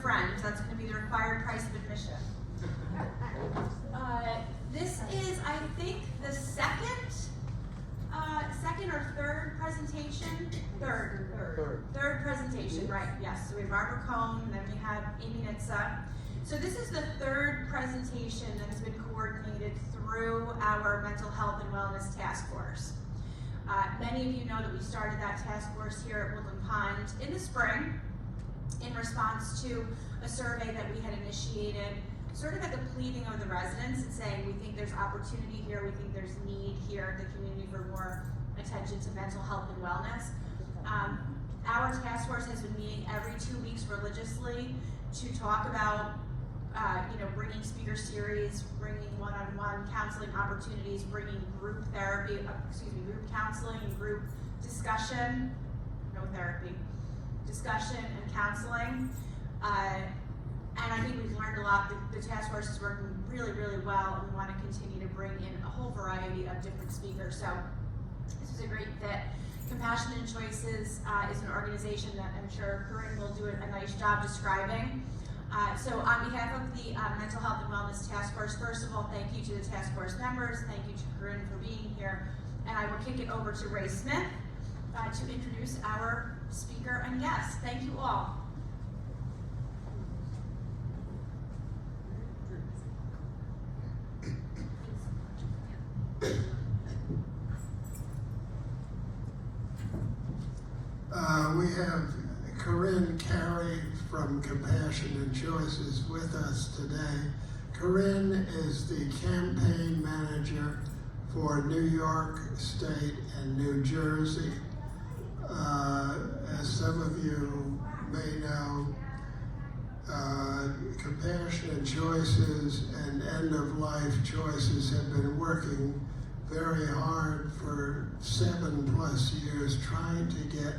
friends. That's going to be the required price of admission. This is, I think, the second or third presentation? Third presentation, right, yes. So we have Barbara Cohn, then we have Amy Nitza. So this is the third presentation that has been coordinated through our Mental Health and Wellness Task Force. Many of you know that we started that task force here at Woodland Pond in the spring in response to a survey that we had initiated sort of at the pleading of the residents and saying we think there's opportunity here, we think there's need here in the community for more attention to mental health and wellness. Our task force has been meeting every 2 weeks religiously to talk about bringing speaker series, bringing one-on-one counseling opportunities, bringing group therapy, group counseling and group discussion, no therapy, discussion and counseling. And I think we've learned a lot. The task force is working really, really well, and we want to continue to bring in a whole variety of different speakers. So this was a great fit. Compassionate Choices is an organization that I'm sure Corinne will do a nice job describing. So on behalf of the Mental Health and Wellness Task Force, first of all, thank you to the task force members. Thank you to Corinne for being here. And I will kick it over to Ray Smith to introduce our speaker and guest. Thank you all. We have Corinne Carey from Compassionate Choices with us today. Corinne is the campaign manager for New York State and New Jersey. As some of you may know, Compassionate Choices and End of Life Choices have been working very hard for 7+ years trying to get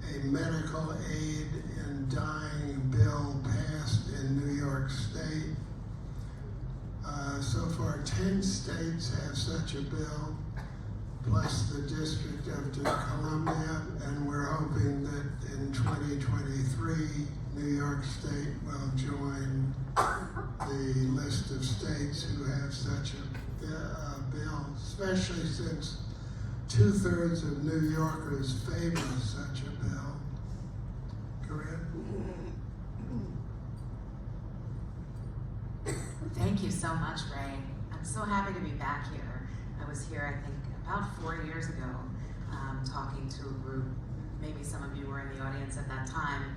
a medical aid in dying bill passed in New York State. So far, 10 states have such a bill, plus the District of Columbia, and we're hoping that in 2023, New York State will join the list of states who have such a bill, especially since 2/3 of New Yorkers favor such a bill. Corinne? Thank you so much, Ray. I'm so happy to be back here. I was here, I think, about 4 years ago, talking to a group. Maybe some of you were in the audience at that time.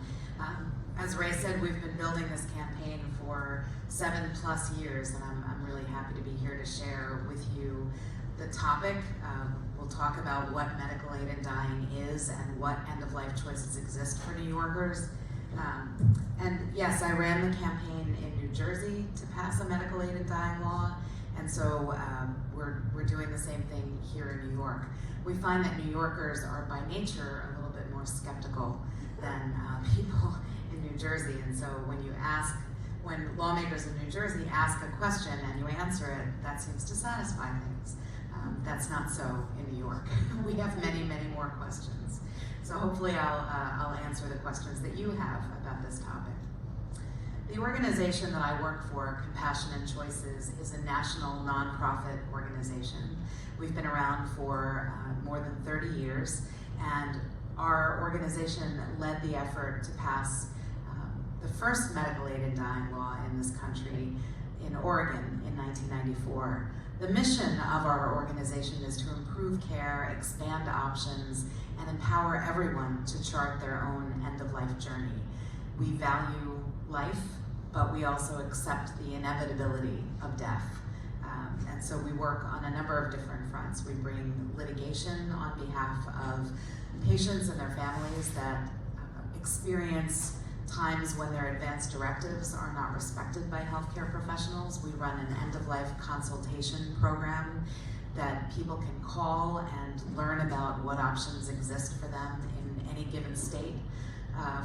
As Ray said, we've been building this campaign for 7+ years, and I'm really happy to be here to share with you the topic. We'll talk about what medical aid in dying is and what end-of-life choices exist for New Yorkers. And yes, I ran the campaign in New Jersey to pass a medical aid in dying law, and so we're doing the same thing here in New York. We find that New Yorkers are by nature a little bit more skeptical than people in New Jersey, and so when lawmakers in New Jersey ask a question and you answer it, that seems to satisfy things. That's not so in New York. We have many, many more questions. So hopefully I'll answer the questions that you have about this topic. The organization that I work for, Compassionate Choices, is a national nonprofit organization. We've been around for more than 30 years, and our organization led the effort to pass the first medical aid in dying law in this country in Oregon in 1994. The mission of our organization is to improve care, expand options, and empower everyone to chart their own end-of-life journey. We value life, but we also accept the inevitability of death. And so we work on a number of different fronts. We bring litigation on behalf of patients and their families that experience times when their advance directives are not respected by healthcare professionals. We run an end-of-life consultation program that people can call and learn about what options exist for them in any given state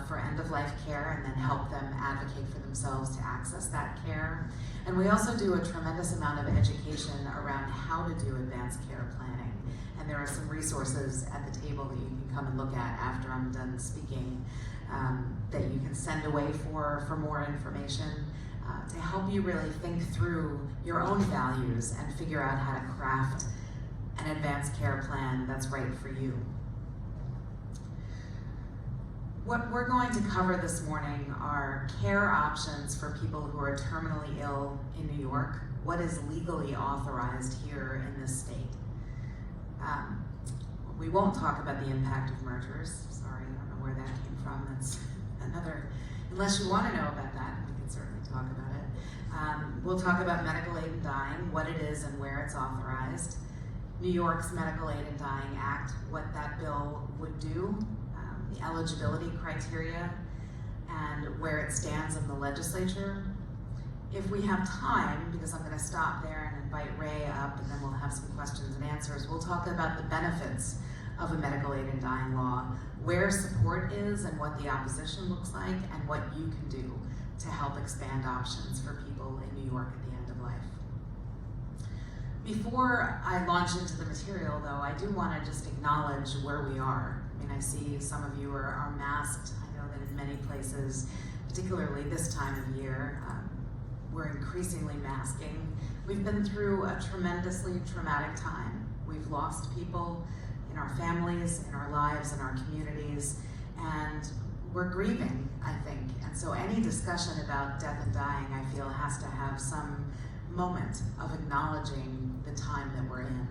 for end-of-life care, and then help them advocate for themselves to access that care. And we also do a tremendous amount of education around how to do advanced care planning. And there are some resources at the table that you can come and look at after I'm done speaking. that you can send away for more information to help you really think through your own values and figure out how to craft an advanced care plan that's right for you. What we're going to cover this morning are care options for people who are terminally ill in New York, what is legally authorized here in this state. We won't talk about the impact of mergers. Sorry, I don't know where that came from. That's another, unless you want to know about that, we can certainly talk about it. We'll talk about medical aid in dying, what it is and where it's authorized, New York's Medical Aid in Dying Act, what that bill would do, the eligibility criteria, and where it stands in the legislature. If we have time, because I'm going to stop there and invite Ray up, and then we'll have some questions and answers, we'll talk about the benefits of a medical aid in dying law, where support is and what the opposition looks like, and what you can do to help expand options for people in New York at the end of life. Before I launch into the material, though, I do want to just acknowledge where we are. I mean, I see some of you are masked. I know that in many places, particularly this time of year, we're increasingly masking. We've been through a tremendously traumatic time. We've lost people in our families, in our lives, in our communities, and we're grieving, I think. And so any discussion about death and dying, I feel, has to have some moment of acknowledging the time that we're in.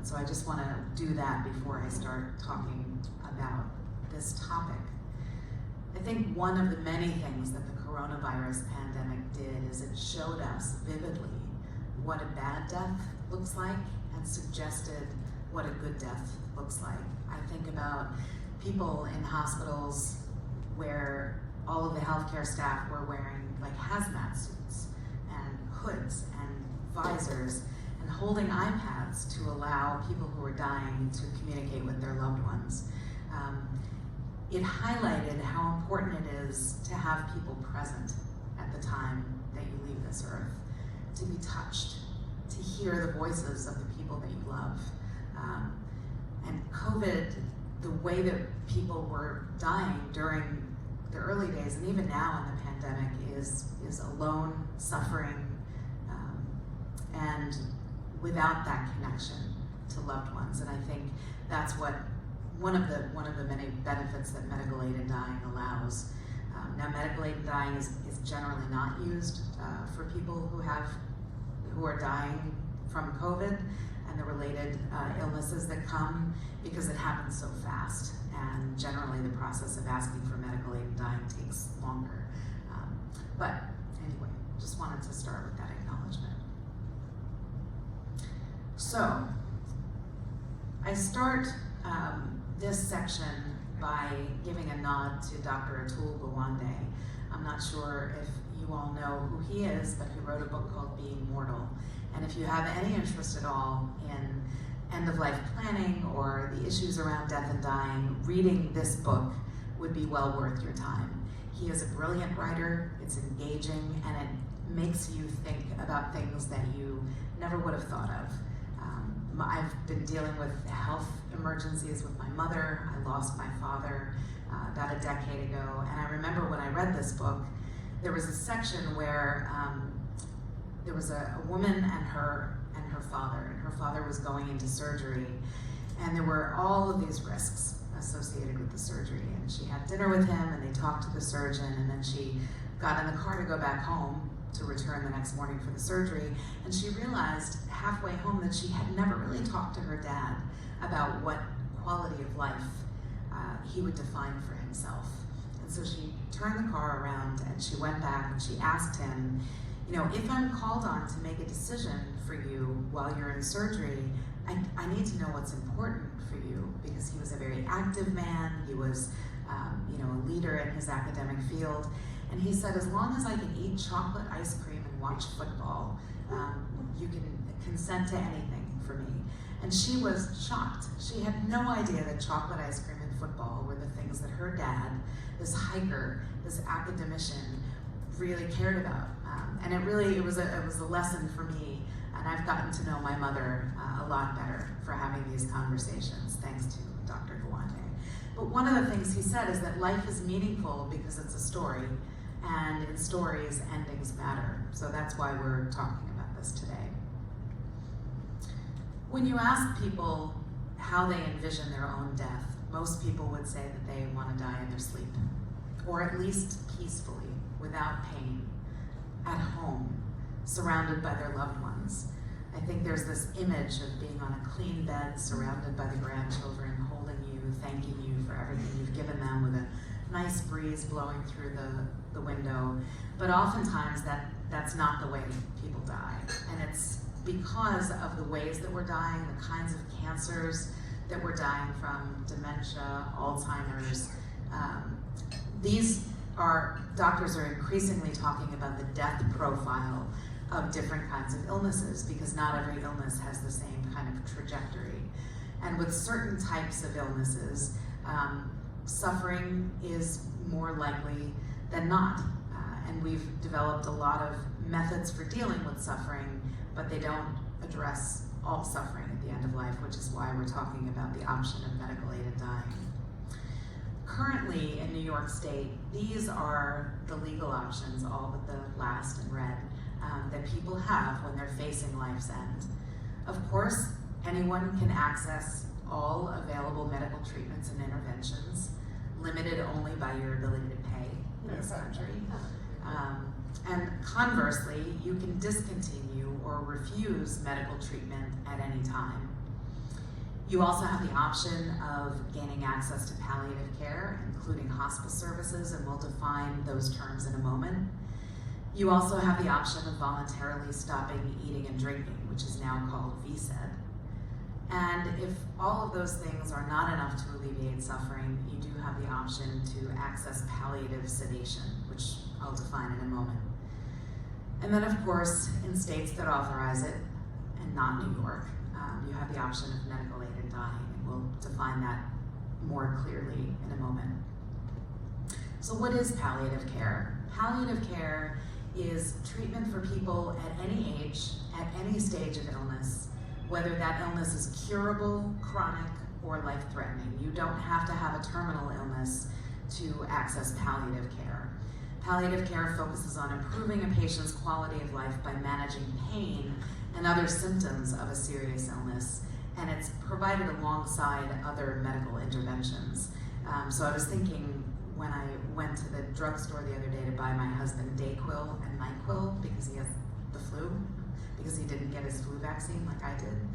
So I just want to do that before I start talking about this topic. I think one of the many things that the coronavirus pandemic did is it showed us vividly what a bad death looks like and suggested what a good death looks like. I think about people in hospitals where all of the healthcare staff were wearing like hazmat suits and hoods and visors and holding iPads to allow people who are dying to communicate with their loved ones. It highlighted how important it is to have people present at the time that you leave this earth, to be touched, to hear the voices of the people that you love. And COVID, the way that people were dying during the early days, and even now in the pandemic, is alone, suffering, and without that connection to loved ones. And I think that's what one of the many benefits that medical aid in dying allows. Now, medical aid in dying is generally not used for people who are dying from COVID and the related illnesses that come, because it happens so fast, and generally the process of asking for medical aid in dying takes longer. But anyway, just wanted to start with that acknowledgement. So, I start this section by giving a nod to Dr. Atul Gawande. I'm not sure if you all know who he is, but he wrote a book called Being Mortal. And if you have any interest at all in end-of-life planning or the issues around death and dying, reading this book would be well worth your time. He is a brilliant writer, it's engaging, and it makes you think about things that you never would have thought of. I've been dealing with health emergencies with my mother. I lost my father about a decade ago, and I remember when I read this book, there was a section where there was a woman and her father, and her father was going into surgery, and there were all of these risks associated with the surgery, and she had dinner with him, and they talked to the surgeon, and then she got in the car to go back home to return the next morning for the surgery, and she realized halfway home that she had never really talked to her dad about what quality of life he would define for himself. And so she turned the car around and she went back and she asked him, you know, if I'm called on to make a decision for you while you're in surgery, I need to know what's important for you, because he was a very active man. He was, a leader in his academic field. And he said, as long as I can eat chocolate ice cream and watch football, you can consent to anything for me. And she was shocked. She had no idea that chocolate ice cream and football were the things that her dad, this hiker, this academician, really cared about. And it was a lesson for me. And I've gotten to know my mother a lot better for having these conversations, thanks to Dr. Gawande. But one of the things he said is that life is meaningful because it's a story, and in stories, endings matter. So that's why we're talking about this today. When you ask people how they envision their own death, most people would say that they want to die in their sleep, or at least peacefully, without pain, at home, surrounded by their loved ones. I think there's this image of being on a clean bed, surrounded by the grandchildren, holding you, thanking you for everything you've given them, with a nice breeze blowing through the window. But oftentimes that's not the way people die. And it's because of the ways that we're dying, the kinds of cancers that we're dying from, dementia, Alzheimer's. Doctors are increasingly talking about the death profile of different kinds of illnesses, because not every illness has the same kind of trajectory. And with certain types of illnesses, suffering is more likely than not. And we've developed a lot of methods for dealing with suffering, but they don't address all suffering at the end of life, which is why we're talking about the option of medical-aided dying. Currently in New York State, these are the legal options, all but the last in red, that people have when they're facing life's end. Of course, anyone can access all available medical treatments and interventions, limited only by your ability to pay in this country. And conversely, you can discontinue or refuse medical treatment at any time. You also have the option of gaining access to palliative care, including hospice services, and we'll define those terms in a moment. You also have the option of voluntarily stopping eating and drinking, which is now called VSED. And if all of those things are not enough to alleviate suffering, you do have the option to access palliative sedation, which I'll define in a moment. And then, of course, in states that authorize it, and not New York, you have the option of medical-aided dying, and we'll define that more clearly in a moment. So what is palliative care? Palliative care is treatment for people at any age, at any stage of illness, whether that illness is curable, chronic, or life-threatening. You don't have to have a terminal illness to access palliative care. Palliative care focuses on improving a patient's quality of life by managing pain and other symptoms of a serious illness, and it's provided alongside other medical interventions. So I was thinking when I went to the drugstore the other day to buy my husband Dayquil and NyQuil because he has the flu, because he didn't get his flu vaccine like I did.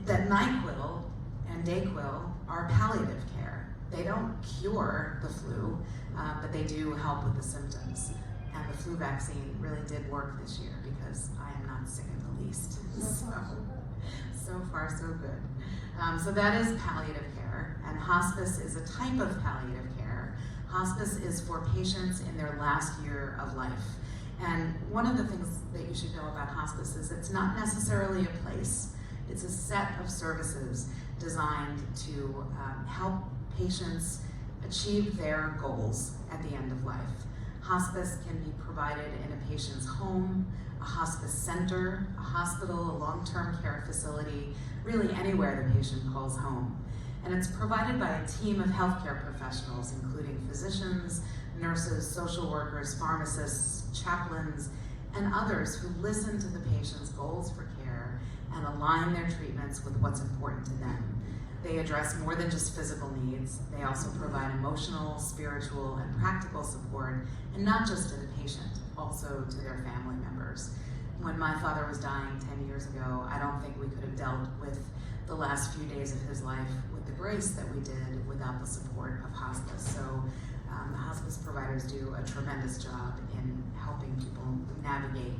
That NyQuil and Dayquil are palliative care. They don't cure the flu, but they do help with the symptoms. And the flu vaccine really did work this year because I am not sick in the least. So far, so good. So that is palliative care, and hospice is a type of palliative care. Hospice is for patients in their last year of life. And one of the things that you should know about hospice is it's not necessarily a place. It's a set of services designed to help patients achieve their goals at the end of life. Hospice can be provided in a patient's home, a hospice center, a hospital, a long-term care facility, really anywhere the patient calls home. And it's provided by a team of healthcare professionals, including physicians, nurses, social workers, pharmacists, chaplains, and others who listen to the patient's goals for care and align their treatments with what's important to them. They address more than just physical needs. They also provide emotional, spiritual, and practical support, and not just to the patient, also to their family members. When my father was dying 10 years ago, I don't think we could have dealt with the last few days of his life with the grace that we did without the support of hospice. So the hospice providers do a tremendous job in helping people navigate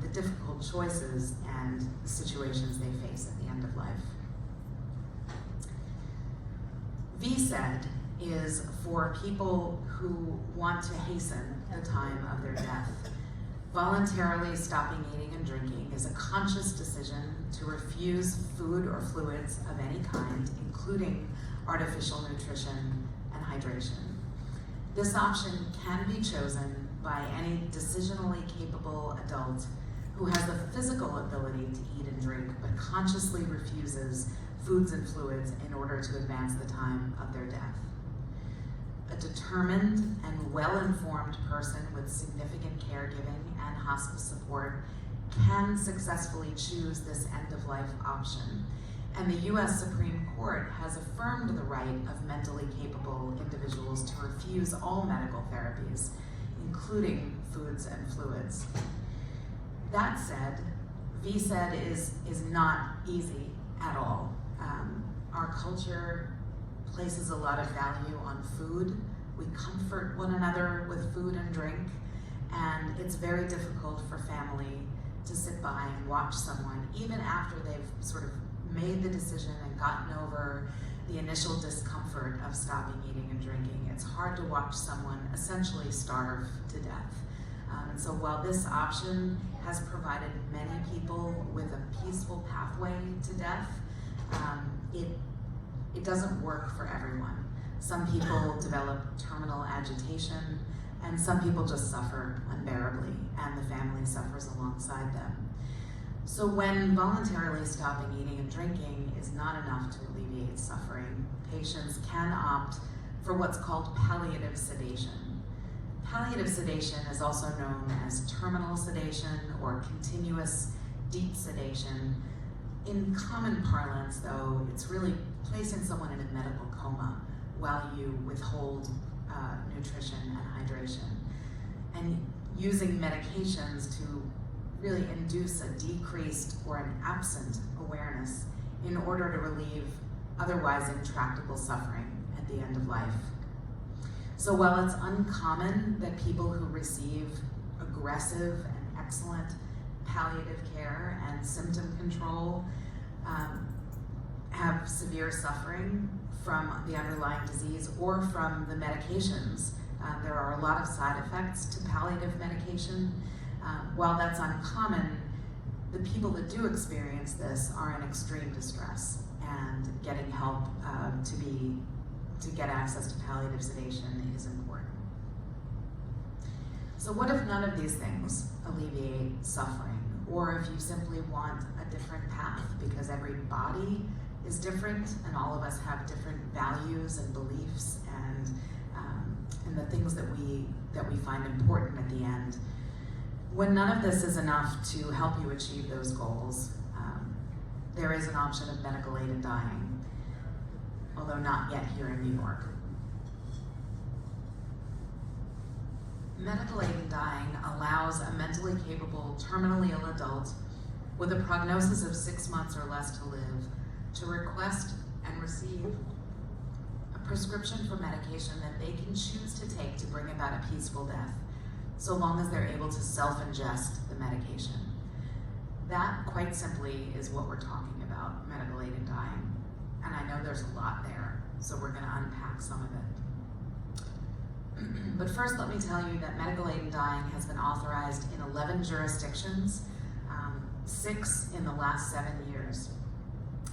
the difficult choices and situations they face at the end of life. VSED is for people who want to hasten the time of their death. Voluntarily stopping eating and drinking is a conscious decision to refuse food or fluids of any kind, including artificial nutrition and hydration. This option can be chosen by any decisionally capable adult who has the physical ability to eat and drink, but consciously refuses foods and fluids in order to advance the time of their death. A determined and well-informed person with significant caregiving and hospice support can successfully choose this end-of-life option. And the US Supreme Court has affirmed the right of mentally capable individuals to refuse all medical therapies, including foods and fluids. That said, VSED is not easy at all. Our culture places a lot of value on food. We comfort one another with food and drink, and it's very difficult for family to sit by and watch someone, even after they've sort of made the decision and gotten over the initial discomfort of stopping eating and drinking. It's hard to watch someone essentially starve to death. And so while this option has provided many people with a peaceful pathway to death, it doesn't work for everyone. Some people develop terminal agitation, and some people just suffer unbearably, and the family suffers alongside them. So when voluntarily stopping eating and drinking is not enough to alleviate suffering, patients can opt for what's called palliative sedation. Palliative sedation is also known as terminal sedation or continuous deep sedation. In common parlance, though, it's really placing someone in a medical coma while you withhold nutrition and hydration, and using medications to really induce a decreased or an absent awareness in order to relieve otherwise intractable suffering at the end of life. So while it's uncommon that people who receive aggressive and excellent palliative care and symptom control have severe suffering from the underlying disease or from the medications, there are a lot of side effects to palliative medication. While that's uncommon, the people that do experience this are in extreme distress, and getting help to get access to palliative sedation is important. So what if none of these things alleviate suffering, or if you simply want a different path, because every body is different and all of us have different values and beliefs and the things that we find important at the end. When none of this is enough to help you achieve those goals, there is an option of medical aid in dying, although not yet here in New York. Medical aid in dying allows a mentally capable, terminally ill adult with a prognosis of 6 months or less to live to request and receive a prescription for medication that they can choose to take to bring about a peaceful death, so long as they're able to self-ingest the medication. That, quite simply, is what we're talking about, medical aid in dying. And I know there's a lot there, so we're going to unpack some of it. But first, let me tell you that medical aid in dying has been authorized in 11 jurisdictions, 6 in the last 7 years.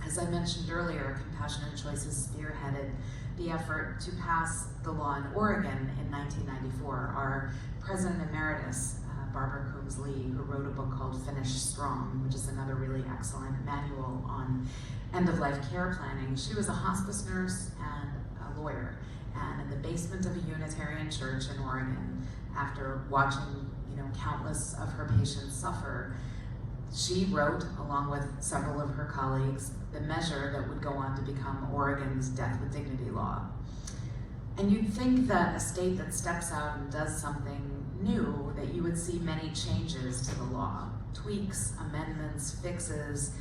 As I mentioned earlier, Compassionate Choices spearheaded the effort to pass the law in Oregon in 1994. Our President Emeritus, Barbara Coombs Lee, who wrote a book called Finish Strong, which is another really excellent manual on end-of-life care planning. She was a hospice nurse and a lawyer, and in the basement of a Unitarian church in Oregon, after watching countless of her patients suffer, she wrote, along with several of her colleagues, the measure that would go on to become Oregon's Death with Dignity law. And you'd think that a state that steps out and does something new, that you would see many changes to the law, tweaks, amendments, fixes,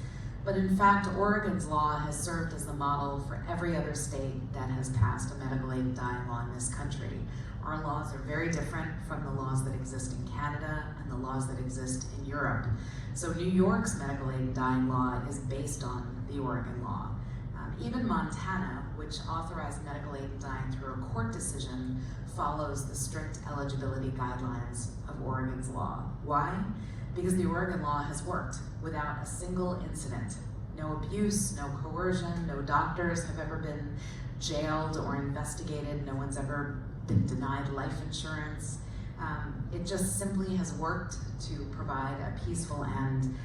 but in fact, Oregon's law has served as the model for every other state that has passed a medical aid in dying law in this country. Our laws are very different from the laws that exist in Canada and the laws that exist in Europe. So New York's medical aid in dying law is based on the Oregon law. Even Montana, which authorized medical aid in dying through a court decision, follows the strict eligibility guidelines of Oregon's law. Why? Because the Oregon law has worked without a single incident. No abuse, no coercion, no doctors have ever been jailed or investigated, no one's ever been denied life insurance. It just simply has worked to provide a peaceful end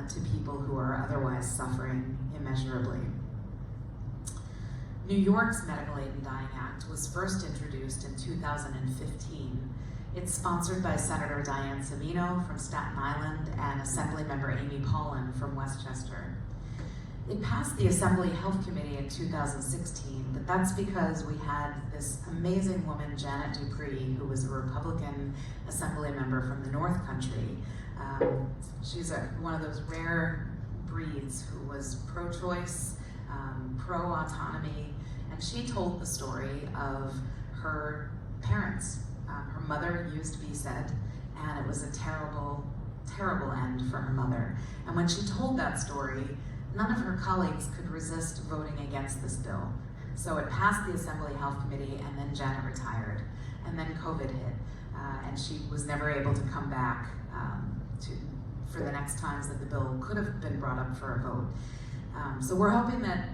to people who are otherwise suffering immeasurably. New York's Medical Aid in Dying Act was first introduced in 2015. It's sponsored by Senator Diane Savino from Staten Island and Assemblymember Amy Paulin from Westchester. It passed the Assembly Health Committee in 2016, but that's because we had this amazing woman, Janet Dupree, who was a Republican Assembly member from the North Country. She's one of those rare breeds who was pro-choice, pro-autonomy, and she told the story of her parents. Her mother used VSED, and it was a terrible, terrible end for her mother. And when she told that story, none of her colleagues could resist voting against this bill. So it passed the Assembly Health Committee, and then Janet retired, and then COVID hit, and she was never able to come back for the next times that the bill could have been brought up for a vote. So we're hoping that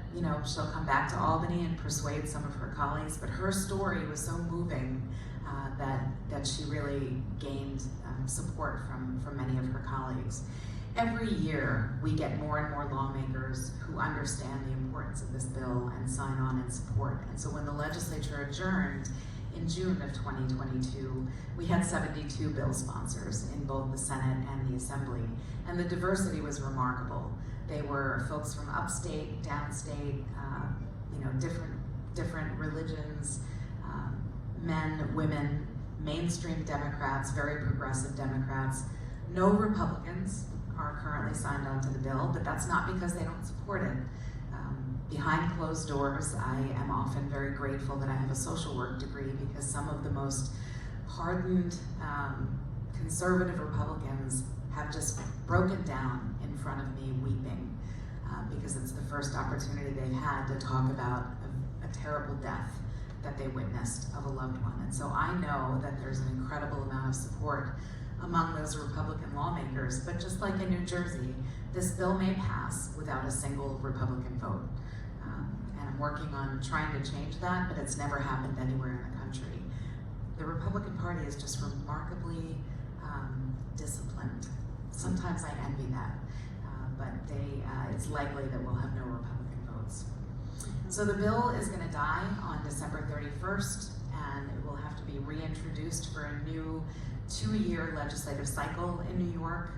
she'll come back to Albany and persuade some of her colleagues, but her story was so moving that she really gained support from many of her colleagues. Every year, we get more and more lawmakers who understand the importance of this bill and sign on in support. And so when the legislature adjourned in June of 2022, we had 72 bill sponsors in both the Senate and the Assembly, and the diversity was remarkable. They were folks from upstate, downstate, different religions, men, women, mainstream Democrats, very progressive Democrats. No Republicans are currently signed on to the bill, but that's not because they don't support it. Behind closed doors, I am often very grateful that I have a social work degree, because some of the most hardened conservative Republicans have just broken down in front of me weeping, because it's the first opportunity they've had to talk about a terrible death that they witnessed of a loved one. And so I know that there's an incredible amount of support among those Republican lawmakers, but just like in New Jersey, this bill may pass without a single Republican vote. And I'm working on trying to change that, but it's never happened anywhere in the country. The Republican Party is just remarkably disciplined. Sometimes I envy that, but it's likely that we'll have no Republican votes. So the bill is going to die on December 31st, and it will have to be reintroduced for a new 2-year legislative cycle in New York,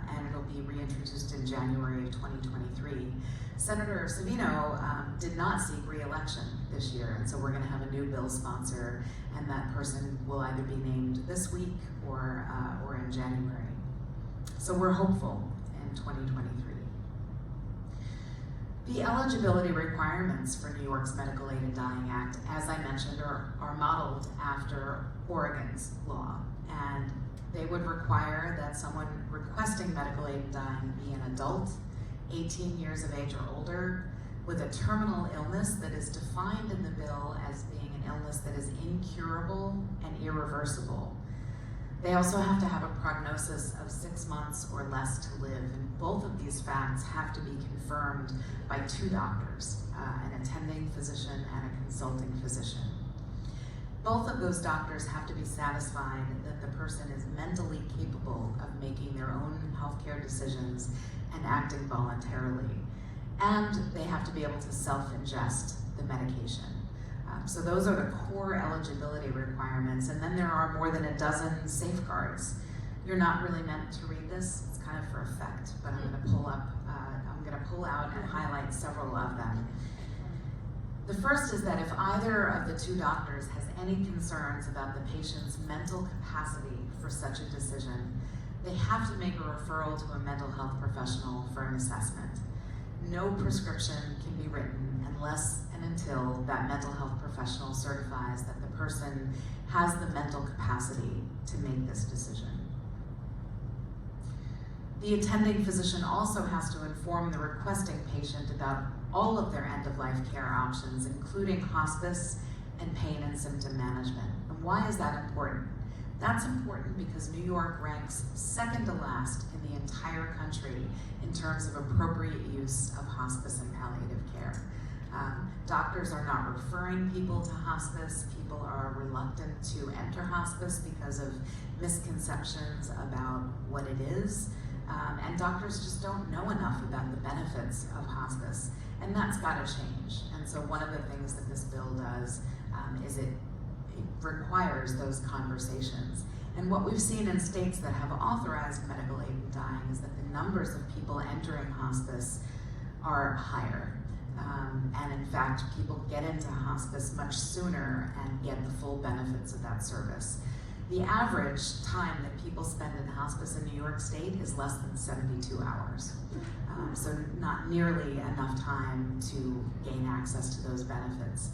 and it'll be reintroduced in January of 2023. Senator Savino did not seek re-election this year, and so we're going to have a new bill sponsor, and that person will either be named this week or in January. So we're hopeful in 2023. The eligibility requirements for New York's Medical Aid in Dying Act, as I mentioned, are modeled after Oregon's law. And they would require that someone requesting medical aid in dying be an adult, 18 years of age or older, with a terminal illness that is defined in the bill as being an illness that is incurable and irreversible. They also have to have a prognosis of 6 months or less to live, and both of these facts have to be confirmed by 2 doctors, an attending physician and a consulting physician. Both of those doctors have to be satisfied that the person is mentally capable of making their own healthcare decisions and acting voluntarily. And they have to be able to self-ingest the medication. So those are the core eligibility requirements, and then there are more than a dozen safeguards. You're not really meant to read this, it's kind of for effect, but I'm gonna pull out and highlight several of them. The first is that if either of the 2 doctors has any concerns about the patient's mental capacity for such a decision, they have to make a referral to a mental health professional for an assessment. No prescription can be written unless and until that mental health professional certifies that the person has the mental capacity to make this decision. The attending physician also has to inform the requesting patient about all of their end-of-life care options, including hospice and pain and symptom management. And why is that important? That's important because New York ranks second to last in the entire country in terms of appropriate use of hospice and palliative care. Doctors are not referring people to hospice. People are reluctant to enter hospice because of misconceptions about what it is. And doctors just don't know enough about the benefits of hospice, and that's got to change. And so one of the things that this bill does is it requires those conversations. And what we've seen in states that have authorized medical aid in dying is that the numbers of people entering hospice are higher. And in fact, people get into hospice much sooner and get the full benefits of that service. The average time that people spend in hospice in New York State is less than 72 hours. So not nearly enough time to gain access to those benefits.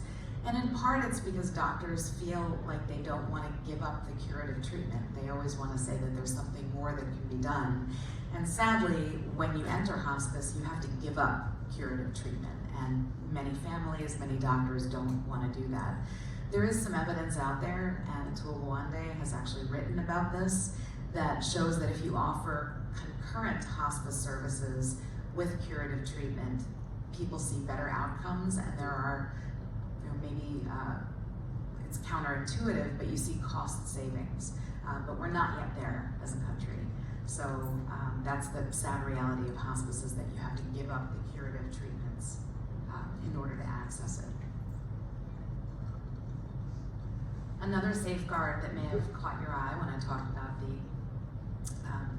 And in part it's because doctors feel like they don't want to give up the curative treatment. They always want to say that there's something more that can be done. And sadly, when you enter hospice, you have to give up curative treatment. And many families, many doctors don't want to do that. There is some evidence out there, and Atul Gawande has actually written about this, that shows that if you offer concurrent hospice services with curative treatment, people see better outcomes, and there are, maybe it's counterintuitive, but you see cost savings. But we're not yet there as a country. So that's the sad reality of hospice, is that you have to give up the curative treatments in order to access it. Another safeguard that may have caught your eye when I talked about the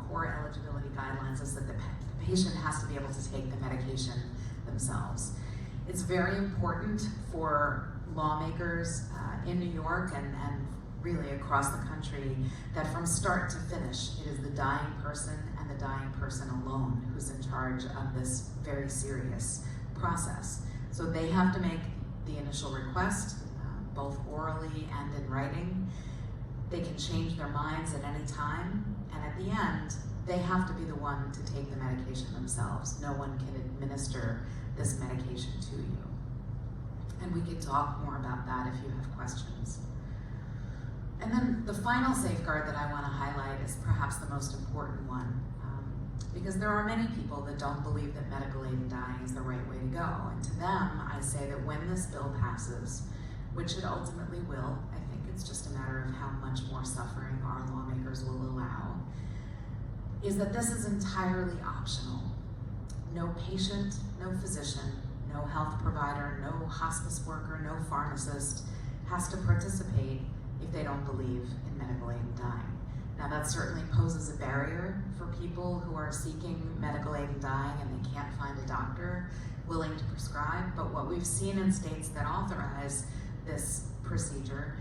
core eligibility guidelines is that the patient has to be able to take the medication themselves. It's very important for lawmakers in New York and really across the country that from start to finish, it is the dying person and the dying person alone who's in charge of this very serious process. So they have to make the initial request, both orally and in writing. They can change their minds at any time, and at the end, they have to be the one to take the medication themselves. No one can administer this medication to you. And we could talk more about that if you have questions. And then the final safeguard that I want to highlight is perhaps the most important one, because there are many people that don't believe that medical aid in dying is the right way to go. And to them, I say that when this bill passes, which it ultimately will, I think it's just a matter of how much more suffering our lawmakers will allow, is that this is entirely optional. No patient, no physician, no health provider, no hospice worker, no pharmacist has to participate if they don't believe in medical aid in dying. Now that certainly poses a barrier for people who are seeking medical aid in dying and they can't find a doctor willing to prescribe, but what we've seen in states that authorize this procedure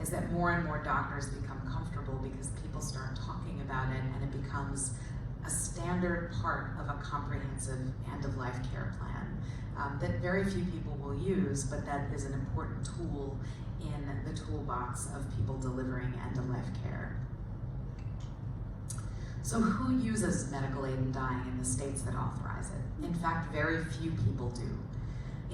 is that more and more doctors become comfortable because people start talking about it and it becomes a standard part of a comprehensive end-of-life care plan that very few people will use, but that is an important tool in the toolbox of people delivering end-of-life care. So who uses medical aid in dying in the states that authorize it? In fact, very few people do.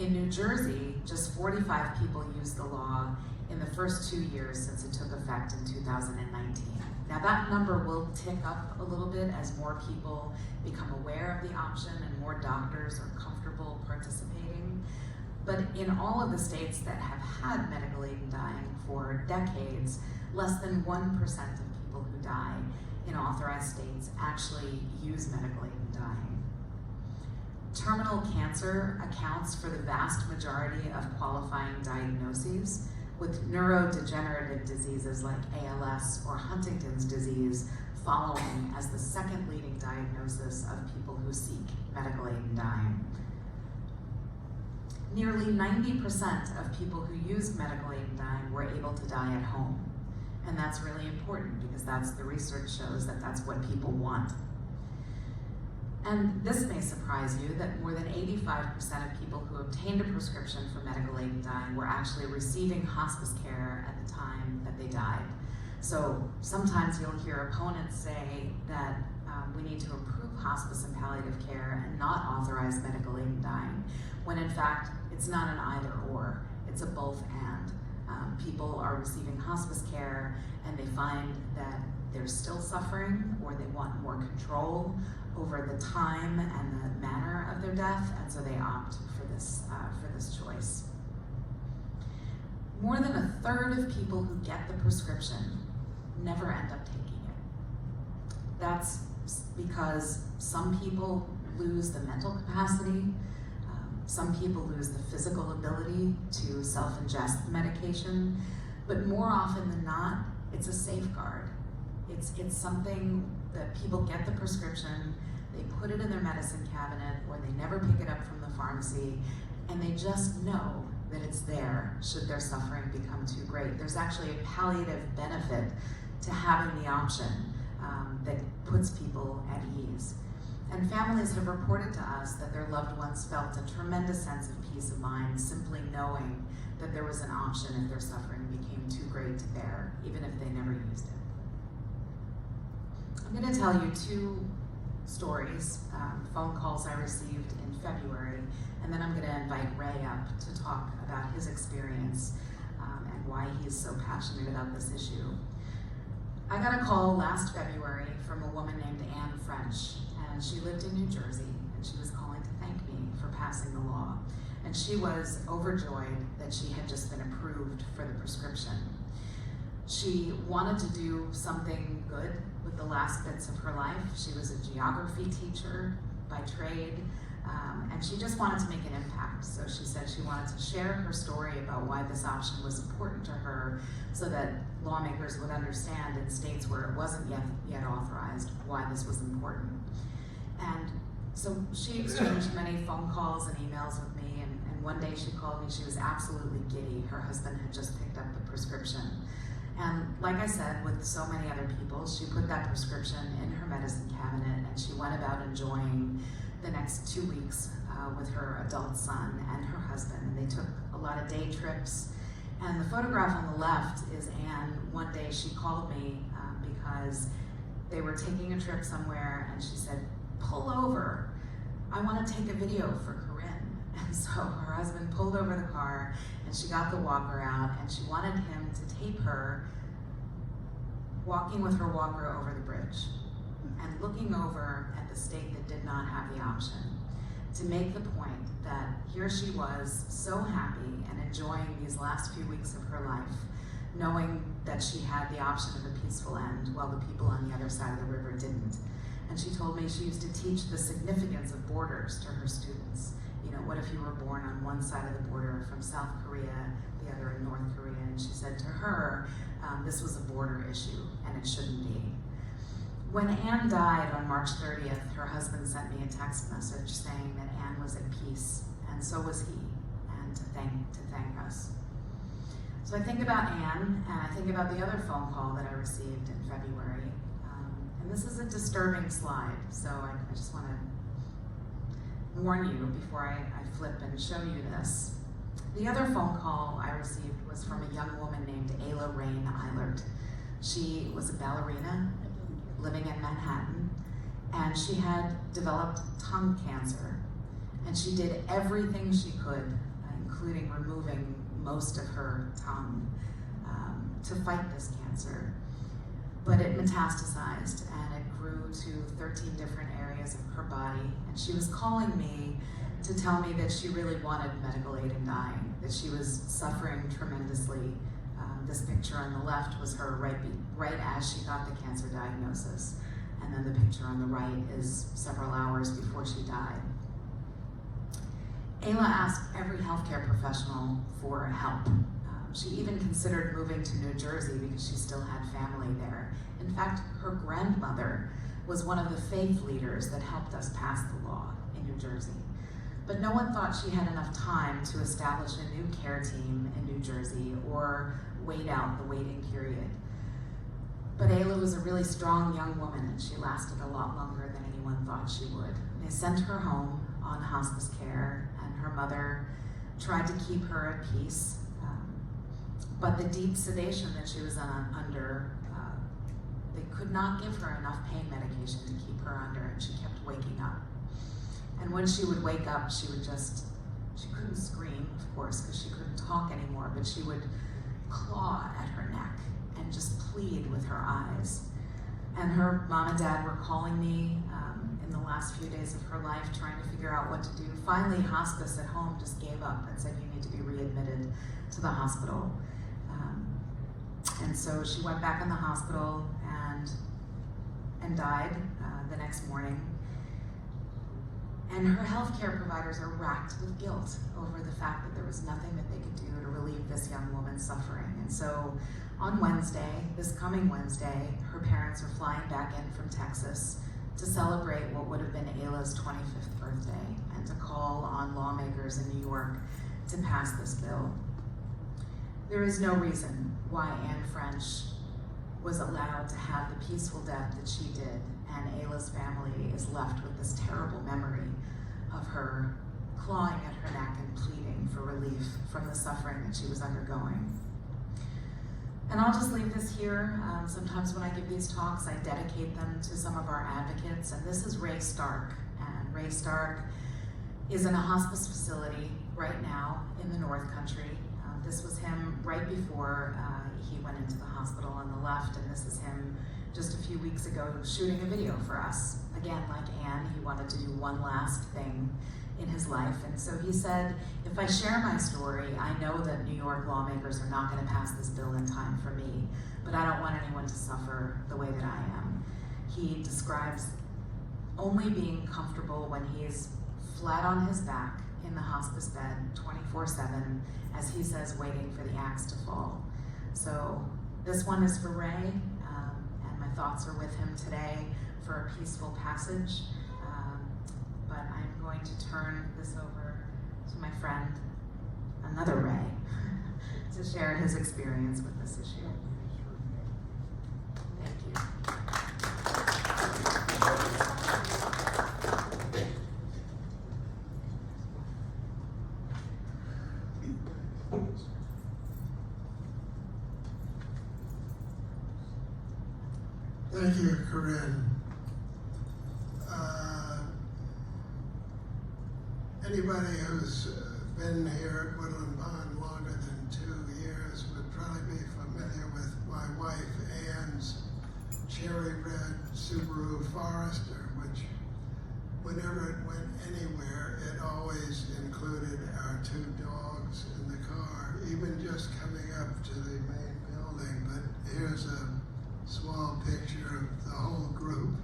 In New Jersey, just 45 people used the law in the first 2 years since it took effect in 2019. Now that number will tick up a little bit as more people become aware of the option and more doctors are comfortable participating. But in all of the states that have had medical aid in dying for decades, less than 1% of people who die in authorized states actually use medical aid in dying. Terminal cancer accounts for the vast majority of qualifying diagnoses, with neurodegenerative diseases like ALS or Huntington's disease following as the second leading diagnosis of people who seek medical aid in dying. Nearly 90% of people who used medical aid in dying were able to die at home. And that's really important because the research shows that that's what people want. And this may surprise you that more than 85% of people who obtained a prescription for medical aid in dying were actually receiving hospice care at the time that they died. So sometimes you'll hear opponents say that we need to improve hospice and palliative care and not authorize medical aid in dying, when in fact it's not an either or, it's a both and. People are receiving hospice care and they find that they're still suffering or they want more control over the time and the manner of their death, and so they opt for this choice. More than a third of people who get the prescription never end up taking it. That's because some people lose the mental capacity, some people lose the physical ability to self-ingest medication, but more often than not, it's a safeguard. It's something that people get the prescription, they put it in their medicine cabinet, or they never pick it up from the pharmacy, and they just know that it's there should their suffering become too great. There's actually a palliative benefit to having the option that puts people at ease. And families have reported to us that their loved ones felt a tremendous sense of peace of mind simply knowing that there was an option if their suffering became too great to bear, even if they never used it. I'm going to tell you two stories, phone calls I received in February, and then I'm going to invite Ray up to talk about his experience and why he's so passionate about this issue. I got a call last February from a woman named Anne French, and she lived in New Jersey, and she was calling to thank me for passing the law. And she was overjoyed that she had just been approved for the prescription. She wanted to do something good with the last bits of her life. She was a geography teacher by trade, and she just wanted to make an impact. So she said she wanted to share her story about why this option was important to her so that lawmakers would understand in states where it wasn't yet authorized why this was important. And so she exchanged many phone calls and emails with me, and one day she called me. She was absolutely giddy. Her husband had just picked up the prescription. And like I said, with so many other people, she put that prescription in her medicine cabinet, and she went about enjoying the next 2 weeks with her adult son and her husband. And they took a lot of day trips. And the photograph on the left is Anne. One day she called me because they were taking a trip somewhere, and she said, "Pull over. I want to take a video for Corinne." And so her husband pulled over the car, and she got the walker out, and she wanted him to tape her walking with her walker over the bridge and looking over at the state that did not have the option, to make the point that here she was so happy and enjoying these last few weeks of her life, knowing that she had the option of a peaceful end while the people on the other side of the river didn't. And she told me she used to teach the significance of borders to her students. You know, what if you were born on one side of the border from South Korea, the other in North Korea? And she said to her, this was a border issue, and it shouldn't be. When Anne died on March 30th, her husband sent me a text message saying that Anne was at peace, and so was he, and to thank us. So I think about Anne, and I think about the other phone call that I received in February. And this is a disturbing slide, so I just want to warn you before I flip and show you this. The other phone call I received was from a young woman named Ayla Rain Eilert. She was a ballerina living in Manhattan, and she had developed tongue cancer. And she did everything she could, including removing most of her tongue, to fight this cancer. But it metastasized, and it grew to 13 different areas of her body. And she was calling me to tell me that she really wanted medical aid in dying, that she was suffering tremendously. This picture on the left was her right as she got the cancer diagnosis. And then the picture on the right is several hours before she died. Ayla asked every healthcare professional for help. She even considered moving to New Jersey because she still had family there. In fact, her grandmother was one of the faith leaders that helped us pass the law in New Jersey. But no one thought she had enough time to establish a new care team in New Jersey or wait out the waiting period. But Ayla was a really strong young woman, and she lasted a lot longer than anyone thought she would. They sent her home on hospice care, and her mother tried to keep her at peace. But the deep sedation that she was under, they could not give her enough pain medication to keep her under, and she kept waking up. And when she would wake up, she couldn't scream, of course, because she couldn't talk anymore, but she would claw at her neck and just plead with her eyes. And her mom and dad were calling me in the last few days of her life, trying to figure out what to do. Finally, hospice at home just gave up and said, "You need to be readmitted to the hospital." And so she went back in the hospital, and and died the next morning. And her healthcare providers are racked with guilt over the fact that there was nothing that they could do to relieve this young woman's suffering. And so on Wednesday, this coming Wednesday, her parents are flying back in from Texas to celebrate what would have been Ayla's 25th birthday and to call on lawmakers in New York to pass this bill. There is no reason why Anne French was allowed to have the peaceful death that she did, and Ayla's family is left with this terrible memory of her clawing at her neck and pleading for relief from the suffering that she was undergoing. And I'll just leave this here. Sometimes when I give these talks, I dedicate them to some of our advocates, and this is Ray Stark. And Ray Stark is in a hospice facility right now in the North Country. This was him right before he went into the hospital on the left, and this is him just a few weeks ago shooting a video for us. Again, like Anne, he wanted to do one last thing in his life, and so he said, if I share my story, I know that New York lawmakers are not going to pass this bill in time for me, but I don't want anyone to suffer the way that I am. He describes only being comfortable when he is flat on his back in the hospice bed 24/7, as he says, waiting for the axe to fall. So this one is for Ray, and my thoughts are with him today for a peaceful passage. But I'm going to turn this over to my friend, another Ray, to share his experience with this issue. Thank you. Thank you, Corinne. Anybody who's been here at Woodland Pond longer than 2 years would probably be familiar with my wife Anne's cherry red Subaru Forester, which whenever it went anywhere, it always included our 2 dogs in the car, even just coming up to the main building. But here's a small picture of the whole group.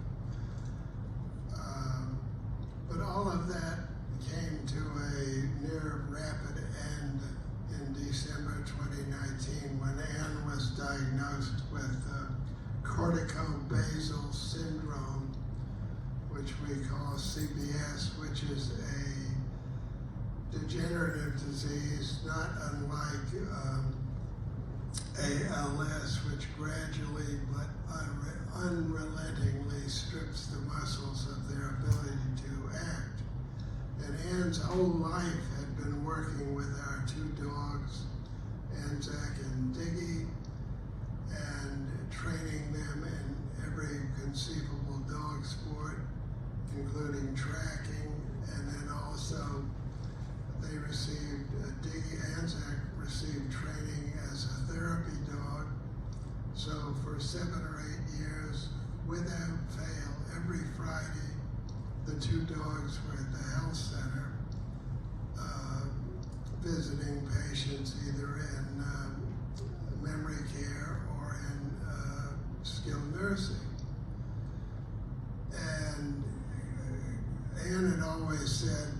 But all of that came to a near rapid end in December 2019 when Anne was diagnosed with corticobasal syndrome, which we call CBS, which is a degenerative disease not unlike ALS, which gradually but unrelentingly strips the muscles of their ability to act. And Anne's whole life had been working with our 2 dogs, Anzac and Diggy, and training them in every conceivable dog sport, including tracking, and then also they received, Anzac received training as a therapy dog. So for 7 or 8 years, without fail, every Friday, the 2 dogs were at the health center visiting patients either in memory care or in skilled nursing. And Anne had always said,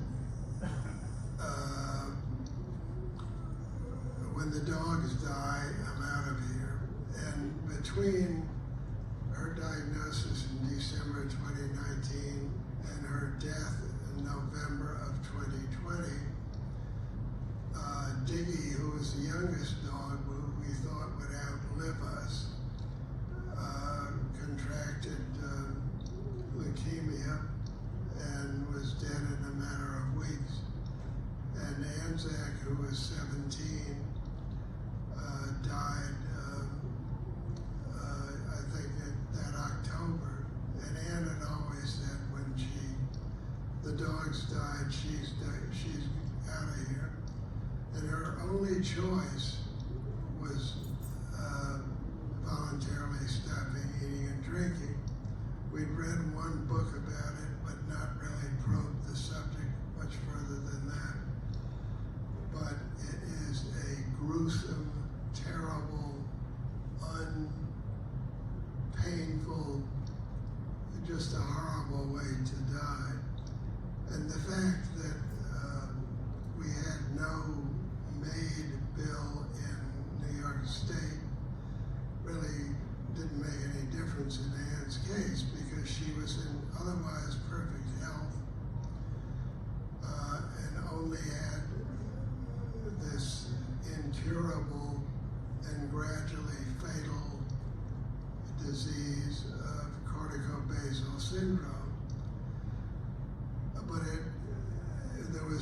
when the dogs die, I'm out of here. And between her diagnosis in December 2019 and her death in November of 2020, Diggy, who was the youngest dog who we thought would outlive us, contracted leukemia and was dead in a matter of weeks. And Anzac, who was 17, died, I think, that October. And Anne had always said when the dogs died, she's out of here. And her only choice was voluntarily stopping eating and drinking. We'd read one book about it, but not really probed the subject much further than that. But it is a gruesome, terrible, painful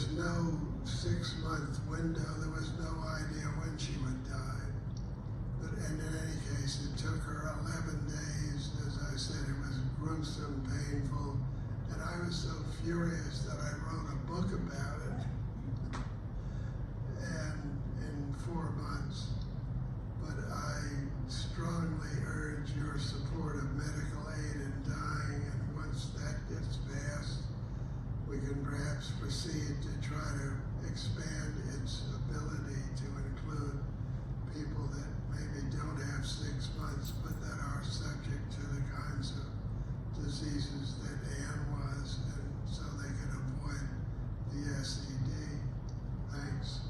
was no 6-month window. There was no idea when she would die. But in any case, it took her 11 days. As I said, it was gruesome, painful, and I was so furious that I wrote a book about it. And in 4 months. But I strongly urge your support of medical aid in dying, and once that gets passed, we can perhaps proceed to try to expand its ability to include people that maybe don't have 6 months, but that are subject to the kinds of diseases that Anne was, and so they can avoid the SED. Thanks.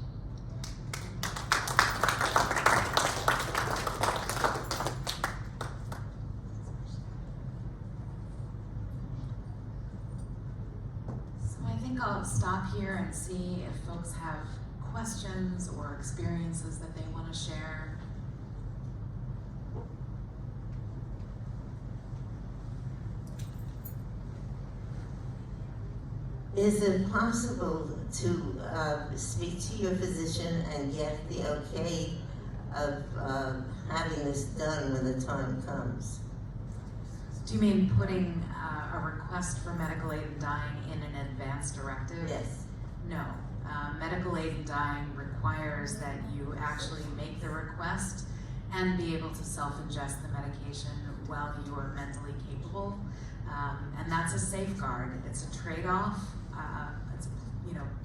I'll stop here and see if folks have questions or experiences that they want to share. Is it possible to speak to your physician and get the okay of having this done when the time comes? Do you mean putting a request for medical aid in dying in an advance directive? Yes. No. Medical aid in dying requires that you actually make the request and be able to self-ingest the medication while you are mentally capable. And that's a safeguard. It's a trade-off. It's,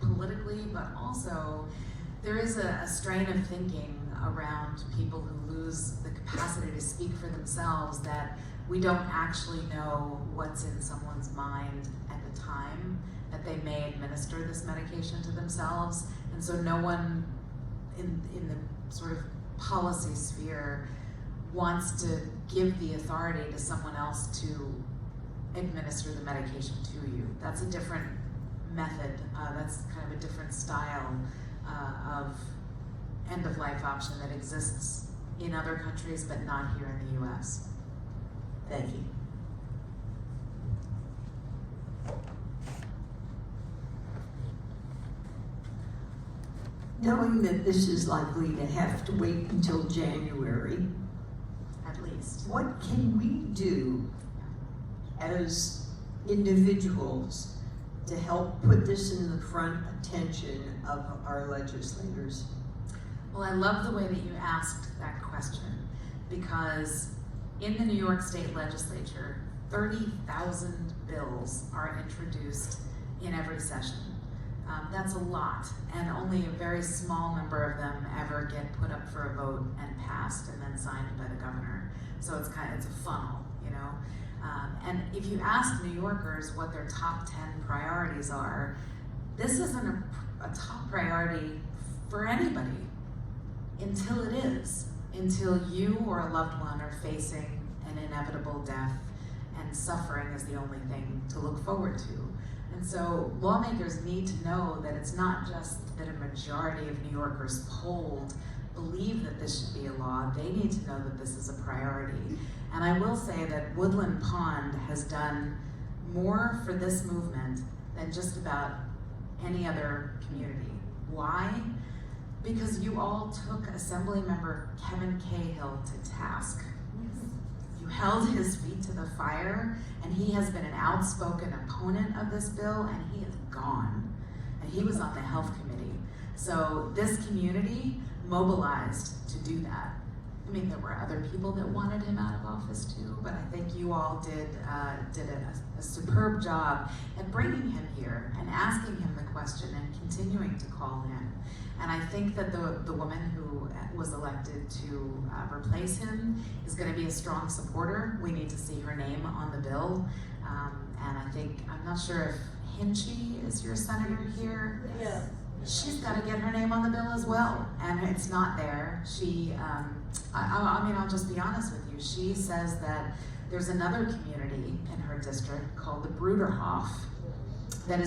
politically, but also there is a strain of thinking around people who lose the capacity to speak for themselves that we don't actually know what's in someone's mind at the time that they may administer this medication to themselves. And so no one in the sort of policy sphere wants to give the authority to someone else to administer the medication to you. That's a different method. That's kind of a different style of end-of-life option that exists in other countries, but not here in the US. Thank you. Knowing that this is likely to have to wait until January, At least. what can we do as individuals to help put this in the front attention of our legislators? Well, I love the way that you asked that question, because in the New York State Legislature, 30,000 bills are introduced in every session. That's a lot, and only a very small number of them ever get put up for a vote and passed and then signed by the governor. So it's a funnel, and if you ask New Yorkers what their top 10 priorities are, this isn't a top priority for anybody until it is. Until you or a loved one are facing an inevitable death and suffering is the only thing to look forward to. And so lawmakers need to know that it's not just that a majority of New Yorkers polled believe that this should be a law. They need to know that this is a priority. And I will say that Woodland Pond has done more for this movement than just about any other community. Why? Because you all took Assemblymember Kevin Cahill to task. You held his feet to the fire, and he has been an outspoken opponent of this bill, and he is gone. And he was on the Health Committee. So this community mobilized to do that. I mean, there were other people that wanted him out of office too, but I think you all did a superb job at bringing him here and asking him the question and continuing to call him. And I think that the woman who was elected to replace him is going to be a strong supporter. We need to see her name on the bill. And I think, I'm not sure if Hinchey is your senator here. Yeah. She's got to get her name on the bill as well, and it's not there. She, I'll just be honest with you. She says that there's another community in her district called the Bruderhof,